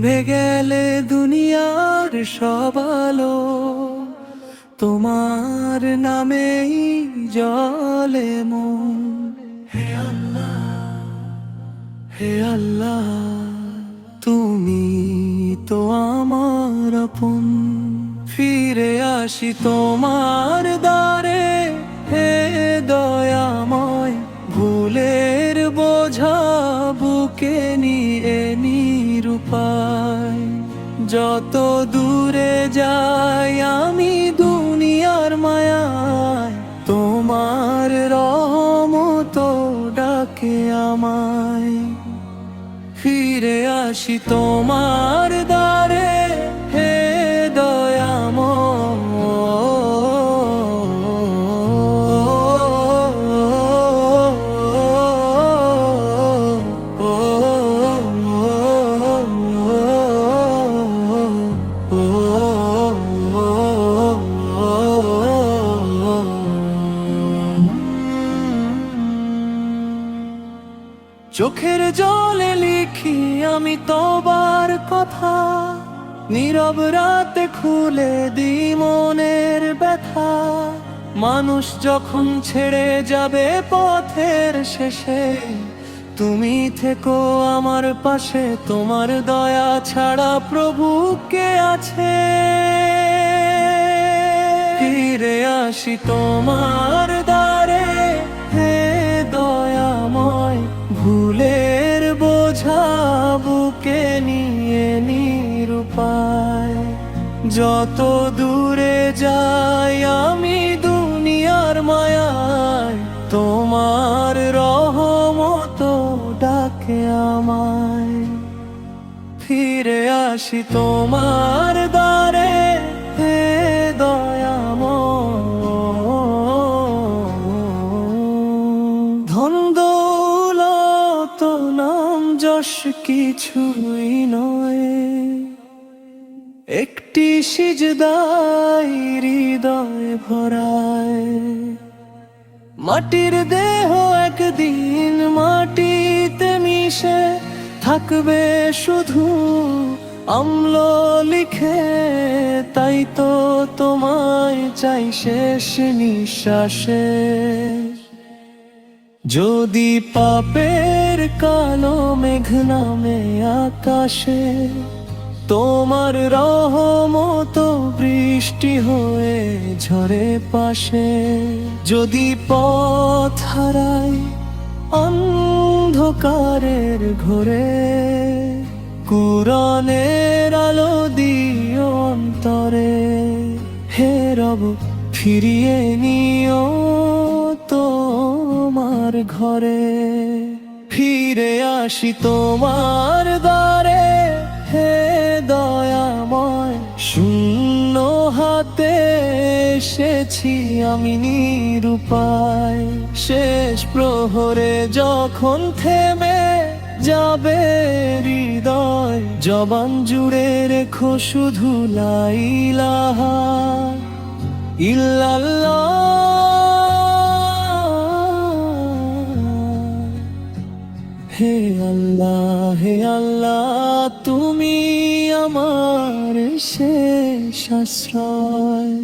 নিভে গেলে দুনিয়ার সব আলো, তোমার নামেই জ্বলে মন। হে আল্লাহ, হে আল্লাহ, তুমি তো আমার আপন। ফিরে আসি তোমার দ্বারে, হে দয়াময়, ভুলের বোঝা বুকে নিয়ে নিরুপায়। যত দূরে যাই আমি দুনিয়ার মায়ায়, তোমার রহমত ডাকে আমায়। ফিরে আসি তোমার দ্বারে, হে চোখের জলে লিখি আমি তবার কথা, নীরব রাতে খুলে দি মনের ব্যথা। মানুষ যখন ছেড়ে যাবে পথের শেষে, তুমি থেকো আমার পাশে। তোমার দয়া ছাড়া প্রভু কে আছে? ফিরে আসি তোমার দ্বারে, হে দয়াময়, ভুলের বোঝা বুকে নিয়ে নিরুপায়। যত দূরে যাই আমি দুনিয়ার মায়ায়, তোমার রহমত ডাকে আমায়। ফিরে আসি তোমার দ্বারে, হে দয়াময়। ধন দৌলত নাম যশ কিছুই নয়, একটি সিজদায় হৃদয় ভরায়। মাটির দেহ একদিন মাটিতে মিশে থাকবে শুধু অম্ল লিখে। তাই তো তোমায় চাই শেষ নিঃশ্বাসে। যদি পাপের কালো মেঘ নামে আকাশে, তোমার রহমত বৃষ্টি হয়ে ঝরে পাশে। যদি পথ হারাই অন্ধকারের ঘোরে, কুরআনের আলো দিও অন্তরে। হে রব, ফিরিয়ে নিও তোমার ঘরে। ফিরে আসি তোমার দ্বারে, হে দয়াময়, শূন্য হাতে এসেছি আমি নিরুপায়। শেষ প্রহরে যখন থেমে যাবে হৃদয়, জবান জুড়ে রেখো শুধু লা ইলাহা ইল্লাল্লাহ। হে আল্লাহ, হে আল্লাহ, তুমি আমার শেষ আশ্রয়।